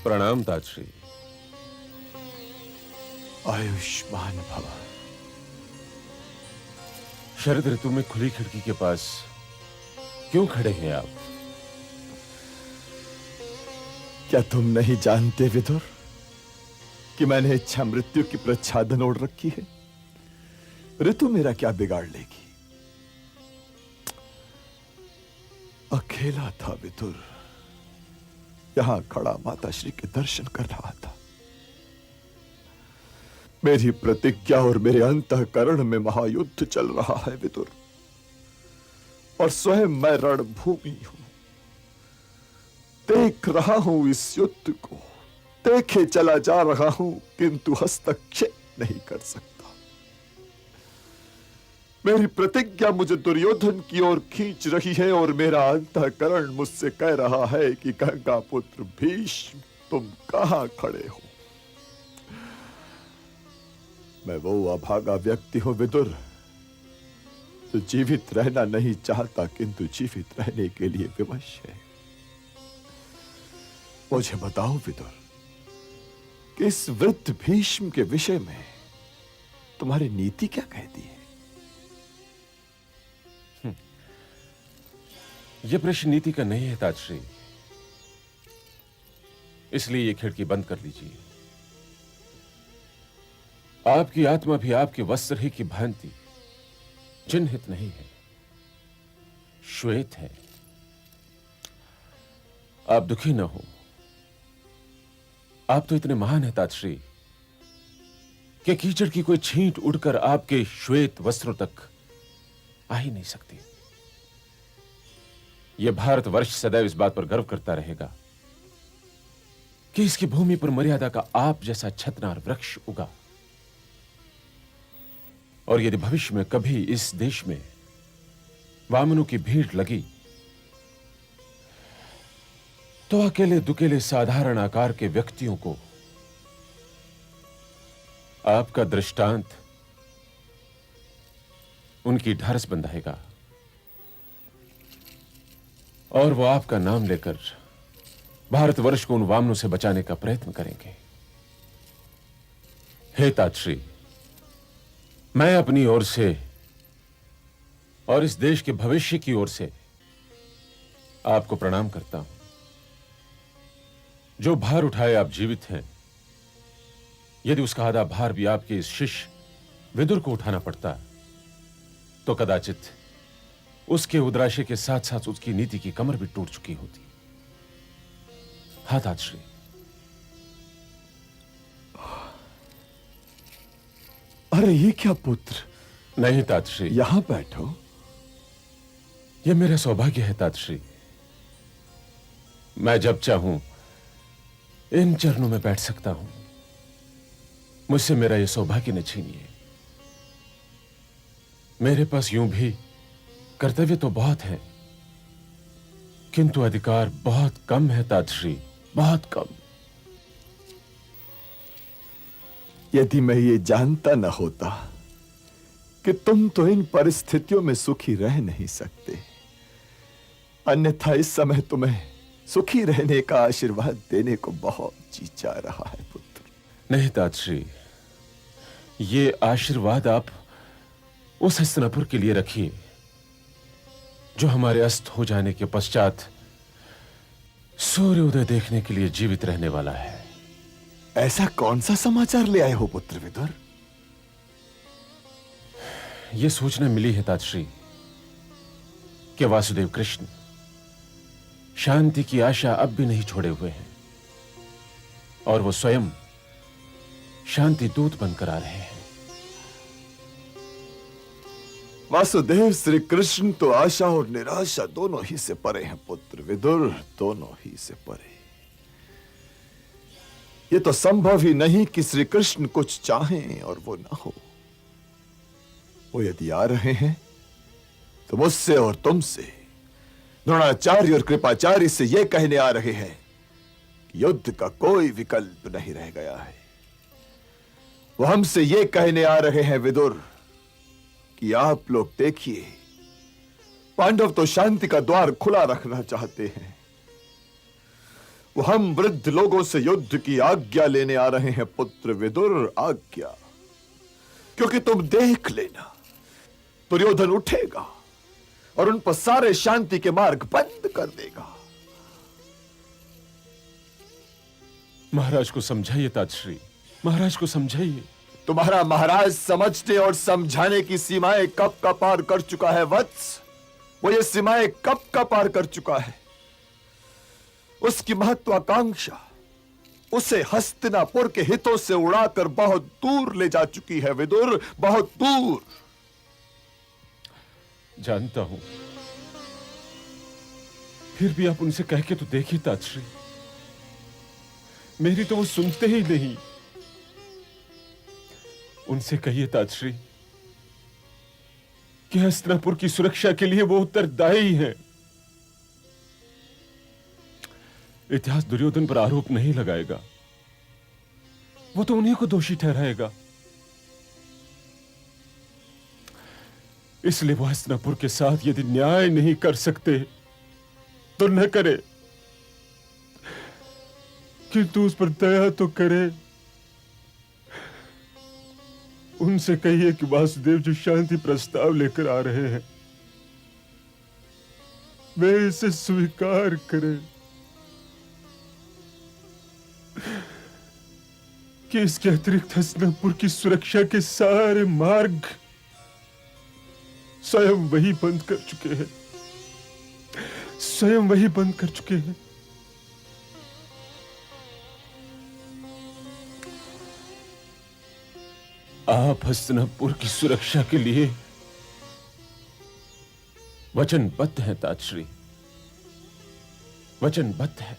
प्रणाम ताजश्री। आयुष्मान भव। शरद ऋतु में खुली खिड़की के पास क्यों खड़े हैं आप? क्या तुम नहीं जानते विदुर कि मैंने इच्छा मृत्यु की प्रच्छादन ओढ़ रखी है? ऋतु मेरा क्या बिगाड़ लेगी? अकेला था विदुर, यहां खड़ा माता श्री के दर्शन कर रहा था। मेरी प्रतिज्ञा और मेरे अंतःकरण में महायुद्ध चल रहा है विदुर, और स्वयं मैं रणभूमि हूं। देख रहा हूं इस युद्ध को, देखे चला जा रहा हूं, किंतु हस्तक्षेप नहीं कर सकता। मेरी प्रतिज्ञा मुझे दुर्योधन की ओर खींच रही है, और मेरा अंतःकरण मुझसे कह रहा है कि गंगा पुत्र भीष्म, तुम कहां खड़े हो? मैं वो अभागा व्यक्ति हूं विदुर, जो जीवित रहना नहीं चाहता, किंतु जीवित रहने के लिए विवश है। मुझे बताओ विदुर, कि इस वृद्ध भीष्म के विषय में तुम्हारी नीति क्या कहती है? यह प्रश्न नीति का नहीं है ताजश्री, इसलिए यह खिड़की बंद कर लीजिए। आपकी आत्मा भी आपके वस्त्र ही की भांति चिन्हित नहीं है, श्वेत है। आप दुखी न हो, आप तो इतने महान हैं ताजश्री कि कीचड़ की कोई छींट उड़कर आपके श्वेत वस्त्रों तक आ ही नहीं सकती। यह भारतवर्ष सदैव इस बात पर गर्व करता रहेगा कि इसकी भूमि पर मर्यादा का आप जैसा छतनार वृक्ष उगा। और यदि भविष्य में कभी इस देश में वामनों की भीड़ लगी, तो अकेले दुकेले साधारण आकार के व्यक्तियों को आपका दृष्टांत उनकी ढारस बंधाएगा, और वो आपका नाम लेकर भारतवर्ष को उन वामनों से बचाने का प्रयत्न करेंगे। हे ताजश्री, मैं अपनी ओर से और इस देश के भविष्य की ओर से आपको प्रणाम करता हूं। जो भार उठाए आप जीवित हैं, यदि उसका आधा भार भी आपके इस शिष्य विदुर को उठाना पड़ता, तो कदाचित उसके उद्राशय के साथ साथ उसकी नीति की कमर भी टूट चुकी होती। हाँ ताजश्री। अरे ये क्या पुत्र? नहीं ताजश्री, यहां बैठो। यह मेरा सौभाग्य है ताजश्री। मैं जब चाहूं इन चरणों में बैठ सकता हूं। मुझसे मेरा यह सौभाग्य न छीनिए। मेरे पास यूं भी कर्तव्य तो बहुत है, किंतु अधिकार बहुत कम है ताजश्री, बहुत कम। यदि मैं ये जानता न होता कि तुम तो इन परिस्थितियों में सुखी रह नहीं सकते, अन्यथा इस समय तुम्हें सुखी रहने का आशीर्वाद देने को बहुत जी चाह रहा है पुत्र। नहीं ताजश्री, ये आशीर्वाद आप उस हस्तिनापुर के लिए रखिए जो हमारे अस्त हो जाने के पश्चात सूर्योदय देखने के लिए जीवित रहने वाला है। ऐसा कौन सा समाचार ले आए हो पुत्र विदुर? यह सूचना मिली है ताजश्री कि वासुदेव कृष्ण शांति की आशा अब भी नहीं छोड़े हुए हैं, और वो स्वयं शांति दूत बनकर आ रहे हैं। वासुदेव श्री कृष्ण तो आशा और निराशा दोनों ही से परे हैं पुत्र विदुर, दोनों ही से परे। ये तो संभव ही नहीं कि श्री कृष्ण कुछ चाहें और वो ना हो। वो यदि आ रहे हैं तो मुझसे और तुमसे, द्रोणाचार्य और कृपाचार्य से ये कहने आ रहे हैं कि युद्ध का कोई विकल्प नहीं रह गया है। वो हमसे ये कहने आ रहे हैं विदुर कि आप लोग देखिए, पांडव तो शांति का द्वार खुला रखना चाहते हैं। वो हम वृद्ध लोगों से युद्ध की आज्ञा लेने आ रहे हैं पुत्र विदुर, आज्ञा। क्योंकि तुम देख लेना, दुर्योधन उठेगा और उन पर सारे शांति के मार्ग बंद कर देगा। महाराज को समझाइए ताजश्री, महाराज को समझाइए। तुम्हारा महाराज समझने और समझाने की सीमाएं कब का पार कर चुका है वत्स। वो ये सीमाएं कब का पार कर चुका है। उसकी महत्वाकांक्षा उसे हस्तिनापुर के हितों से उड़ाकर बहुत दूर ले जा चुकी है विदुर, बहुत दूर। जानता हूं, फिर भी आप उनसे कह के तो देखिए ताजश्री। मेरी तो वो सुनते ही नहीं। उनसे कहिए ताजश्री कि हस्तिनापुर की सुरक्षा के लिए वो उत्तरदायी है। इतिहास दुर्योधन पर आरोप नहीं लगाएगा, वो तो उन्हीं को दोषी ठहराएगा। इसलिए वो हस्तिनापुर के साथ यदि न्याय नहीं कर सकते तो न करे, किंतु उस पर दया तो करे। उनसे कहिए कि वासुदेव जो शांति प्रस्ताव लेकर आ रहे हैं, वे इसे स्वीकार करें कि इसके अतिरिक्त हस्तिनापुर की सुरक्षा के सारे मार्ग स्वयं वही बंद कर चुके हैं, स्वयं वही बंद कर चुके हैं। आप हस्तिनापुर की सुरक्षा के लिए वचनबद्ध हैं ताजश्री, वचनबद्ध है।